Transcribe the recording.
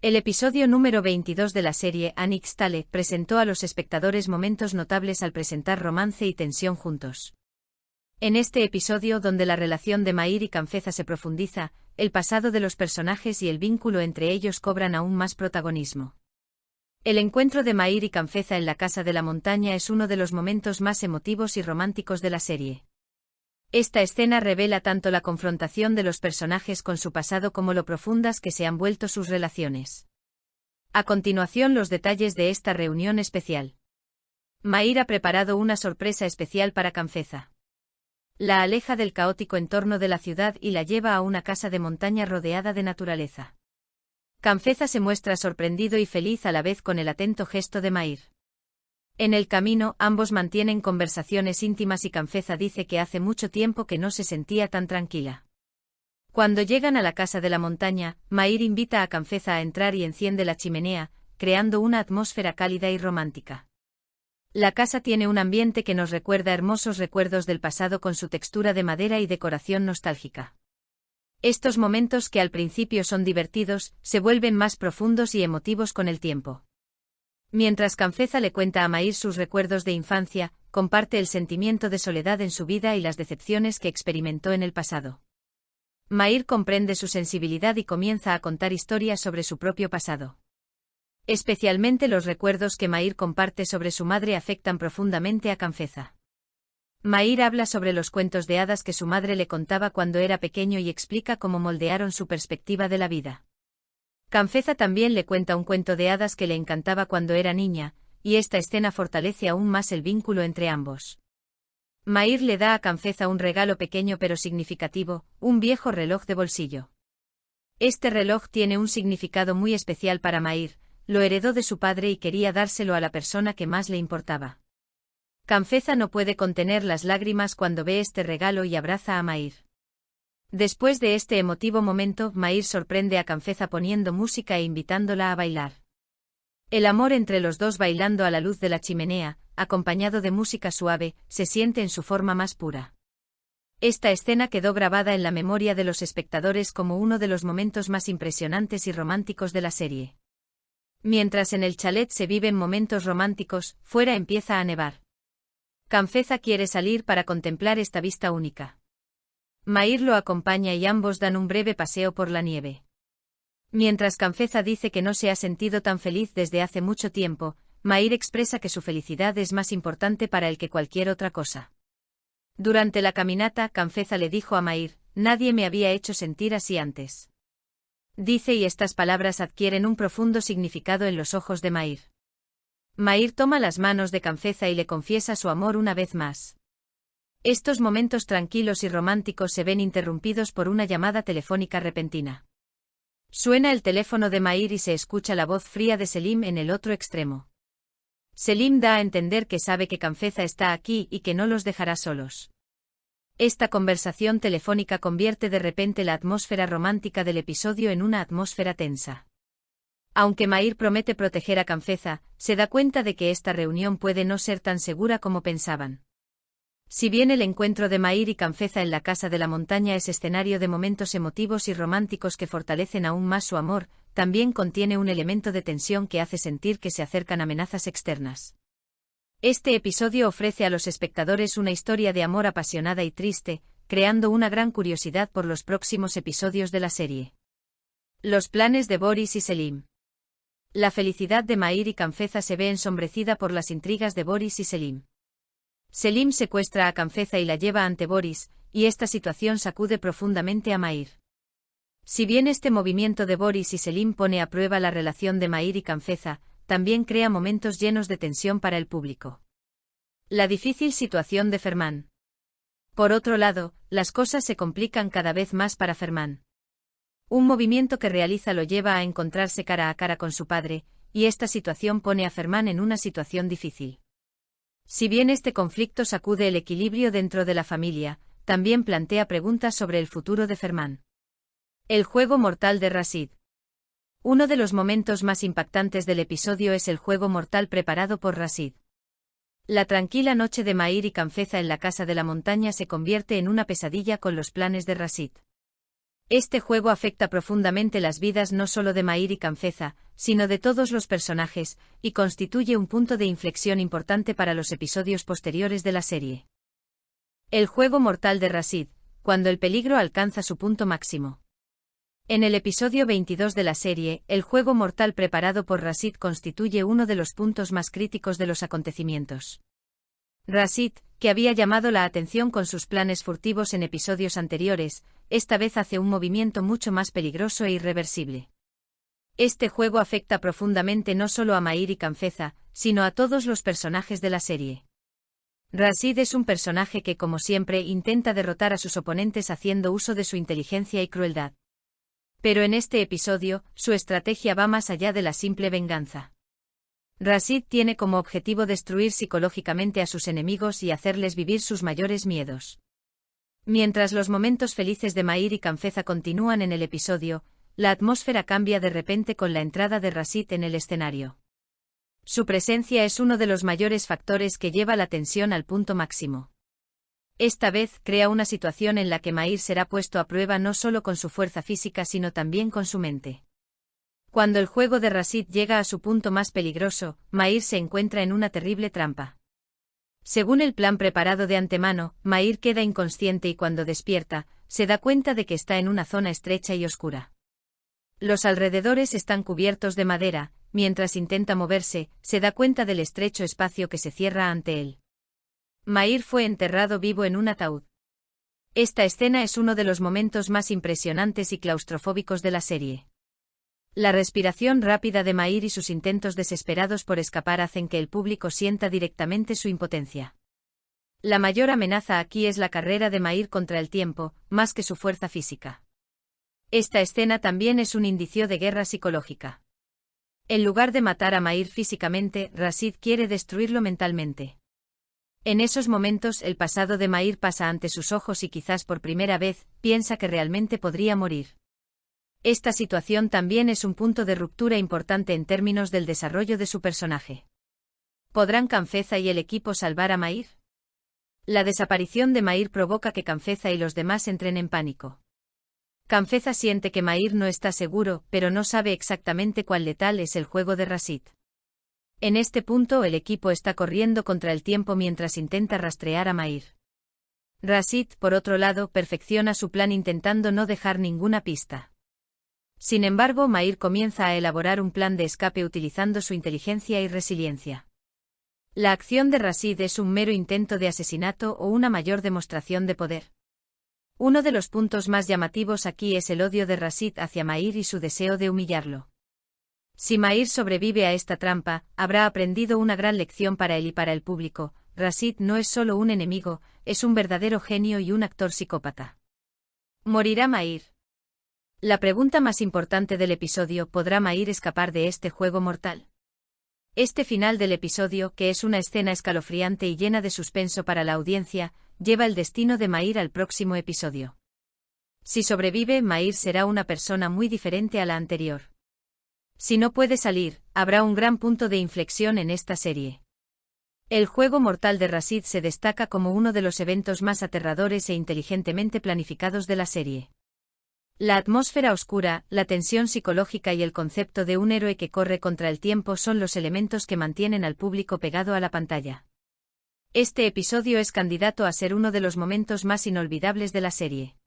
El episodio número 22 de la serie Anix Tale presentó a los espectadores momentos notables al presentar romance y tensión juntos. En este episodio, donde la relación de Mair y Kanfeza se profundiza, el pasado de los personajes y el vínculo entre ellos cobran aún más protagonismo. El encuentro de Mair y Kanfeza en la casa de la montaña es uno de los momentos más emotivos y románticos de la serie. Esta escena revela tanto la confrontación de los personajes con su pasado como lo profundas que se han vuelto sus relaciones. A continuación, los detalles de esta reunión especial. Mair ha preparado una sorpresa especial para Kanfeza. La aleja del caótico entorno de la ciudad y la lleva a una casa de montaña rodeada de naturaleza. Kanfeza se muestra sorprendido y feliz a la vez con el atento gesto de Mair. En el camino, ambos mantienen conversaciones íntimas y Kanfeza dice que hace mucho tiempo que no se sentía tan tranquila. Cuando llegan a la casa de la montaña, Mair invita a Kanfeza a entrar y enciende la chimenea, creando una atmósfera cálida y romántica. La casa tiene un ambiente que nos recuerda hermosos recuerdos del pasado con su textura de madera y decoración nostálgica. Estos momentos, que al principio son divertidos, se vuelven más profundos y emotivos con el tiempo. Mientras Kanfeza le cuenta a Mair sus recuerdos de infancia, comparte el sentimiento de soledad en su vida y las decepciones que experimentó en el pasado. Mair comprende su sensibilidad y comienza a contar historias sobre su propio pasado. Especialmente los recuerdos que Mair comparte sobre su madre afectan profundamente a Kanfeza. Mair habla sobre los cuentos de hadas que su madre le contaba cuando era pequeño y explica cómo moldearon su perspectiva de la vida. Kanfeza también le cuenta un cuento de hadas que le encantaba cuando era niña, y esta escena fortalece aún más el vínculo entre ambos. Mair le da a Kanfeza un regalo pequeño pero significativo, un viejo reloj de bolsillo. Este reloj tiene un significado muy especial para Mair, lo heredó de su padre y quería dárselo a la persona que más le importaba. Kanfeza no puede contener las lágrimas cuando ve este regalo y abraza a Mair. Después de este emotivo momento, Mair sorprende a Kanfeza poniendo música e invitándola a bailar. El amor entre los dos bailando a la luz de la chimenea, acompañado de música suave, se siente en su forma más pura. Esta escena quedó grabada en la memoria de los espectadores como uno de los momentos más impresionantes y románticos de la serie. Mientras en el chalet se viven momentos románticos, fuera empieza a nevar. Kanfeza quiere salir para contemplar esta vista única. Mair lo acompaña y ambos dan un breve paseo por la nieve. Mientras Kanfeza dice que no se ha sentido tan feliz desde hace mucho tiempo, Mair expresa que su felicidad es más importante para él que cualquier otra cosa. Durante la caminata, Kanfeza le dijo a Mair: "Nadie me había hecho sentir así antes". Dice, y estas palabras adquieren un profundo significado en los ojos de Mair. Mair toma las manos de Kanfeza y le confiesa su amor una vez más. Estos momentos tranquilos y románticos se ven interrumpidos por una llamada telefónica repentina. Suena el teléfono de Mair y se escucha la voz fría de Selim en el otro extremo. Selim da a entender que sabe que Kanfeza está aquí y que no los dejará solos. Esta conversación telefónica convierte de repente la atmósfera romántica del episodio en una atmósfera tensa. Aunque Mair promete proteger a Kanfeza, se da cuenta de que esta reunión puede no ser tan segura como pensaban. Si bien el encuentro de Mair y Kanfeza en la casa de la montaña es escenario de momentos emotivos y románticos que fortalecen aún más su amor, también contiene un elemento de tensión que hace sentir que se acercan amenazas externas. Este episodio ofrece a los espectadores una historia de amor apasionada y triste, creando una gran curiosidad por los próximos episodios de la serie. Los planes de Boris y Selim. La felicidad de Mair y Kanfeza se ve ensombrecida por las intrigas de Boris y Selim. Selim secuestra a Kanfeza y la lleva ante Boris, y esta situación sacude profundamente a Mair. Si bien este movimiento de Boris y Selim pone a prueba la relación de Mair y Kanfeza, también crea momentos llenos de tensión para el público. La difícil situación de Ferman. Por otro lado, las cosas se complican cada vez más para Ferman. Un movimiento que realiza lo lleva a encontrarse cara a cara con su padre, y esta situación pone a Ferman en una situación difícil. Si bien este conflicto sacude el equilibrio dentro de la familia, también plantea preguntas sobre el futuro de Ferman. El juego mortal de Rashid. Uno de los momentos más impactantes del episodio es el juego mortal preparado por Rashid. La tranquila noche de Mair y Kanfeza en la casa de la montaña se convierte en una pesadilla con los planes de Rashid. Este juego afecta profundamente las vidas no solo de Mair y Kanfeza, sino de todos los personajes, y constituye un punto de inflexión importante para los episodios posteriores de la serie. El juego mortal de Rashid, cuando el peligro alcanza su punto máximo. En el episodio 22 de la serie, el juego mortal preparado por Rashid constituye uno de los puntos más críticos de los acontecimientos. Rashid, que había llamado la atención con sus planes furtivos en episodios anteriores, esta vez hace un movimiento mucho más peligroso e irreversible. Este juego afecta profundamente no solo a Mair y Kanfeza, sino a todos los personajes de la serie. Rashid es un personaje que, como siempre, intenta derrotar a sus oponentes haciendo uso de su inteligencia y crueldad. Pero en este episodio, su estrategia va más allá de la simple venganza. Rashid tiene como objetivo destruir psicológicamente a sus enemigos y hacerles vivir sus mayores miedos. Mientras los momentos felices de Mair y Kanfeza continúan en el episodio, la atmósfera cambia de repente con la entrada de Rashid en el escenario. Su presencia es uno de los mayores factores que lleva la tensión al punto máximo. Esta vez crea una situación en la que Mair será puesto a prueba no solo con su fuerza física sino también con su mente. Cuando el juego de Rashid llega a su punto más peligroso, Mair se encuentra en una terrible trampa. Según el plan preparado de antemano, Mair queda inconsciente y cuando despierta, se da cuenta de que está en una zona estrecha y oscura. Los alrededores están cubiertos de madera, mientras intenta moverse, se da cuenta del estrecho espacio que se cierra ante él. Mair fue enterrado vivo en un ataúd. Esta escena es uno de los momentos más impresionantes y claustrofóbicos de la serie. La respiración rápida de Mair y sus intentos desesperados por escapar hacen que el público sienta directamente su impotencia. La mayor amenaza aquí es la carrera de Mair contra el tiempo, más que su fuerza física. Esta escena también es un indicio de guerra psicológica. En lugar de matar a Mair físicamente, Rashid quiere destruirlo mentalmente. En esos momentos el pasado de Mair pasa ante sus ojos y quizás por primera vez, piensa que realmente podría morir. Esta situación también es un punto de ruptura importante en términos del desarrollo de su personaje. ¿Podrán Kanfeza y el equipo salvar a Mair? La desaparición de Mair provoca que Kanfeza y los demás entren en pánico. Kanfeza siente que Mair no está seguro, pero no sabe exactamente cuán letal es el juego de Rashid. En este punto el equipo está corriendo contra el tiempo mientras intenta rastrear a Mair. Rashid, por otro lado, perfecciona su plan intentando no dejar ninguna pista. Sin embargo, Mair comienza a elaborar un plan de escape utilizando su inteligencia y resiliencia. La acción de Rashid es un mero intento de asesinato o una mayor demostración de poder. Uno de los puntos más llamativos aquí es el odio de Rashid hacia Mair y su deseo de humillarlo. Si Mair sobrevive a esta trampa, habrá aprendido una gran lección para él y para el público. Rashid no es solo un enemigo, es un verdadero genio y un actor psicópata. ¿Morirá Mair? La pregunta más importante del episodio: ¿podrá Mair escapar de este juego mortal? Este final del episodio, que es una escena escalofriante y llena de suspenso para la audiencia, lleva el destino de Mair al próximo episodio. Si sobrevive, Mair será una persona muy diferente a la anterior. Si no puede salir, habrá un gran punto de inflexión en esta serie. El juego mortal de Rashid se destaca como uno de los eventos más aterradores e inteligentemente planificados de la serie. La atmósfera oscura, la tensión psicológica y el concepto de un héroe que corre contra el tiempo son los elementos que mantienen al público pegado a la pantalla. Este episodio es candidato a ser uno de los momentos más inolvidables de la serie.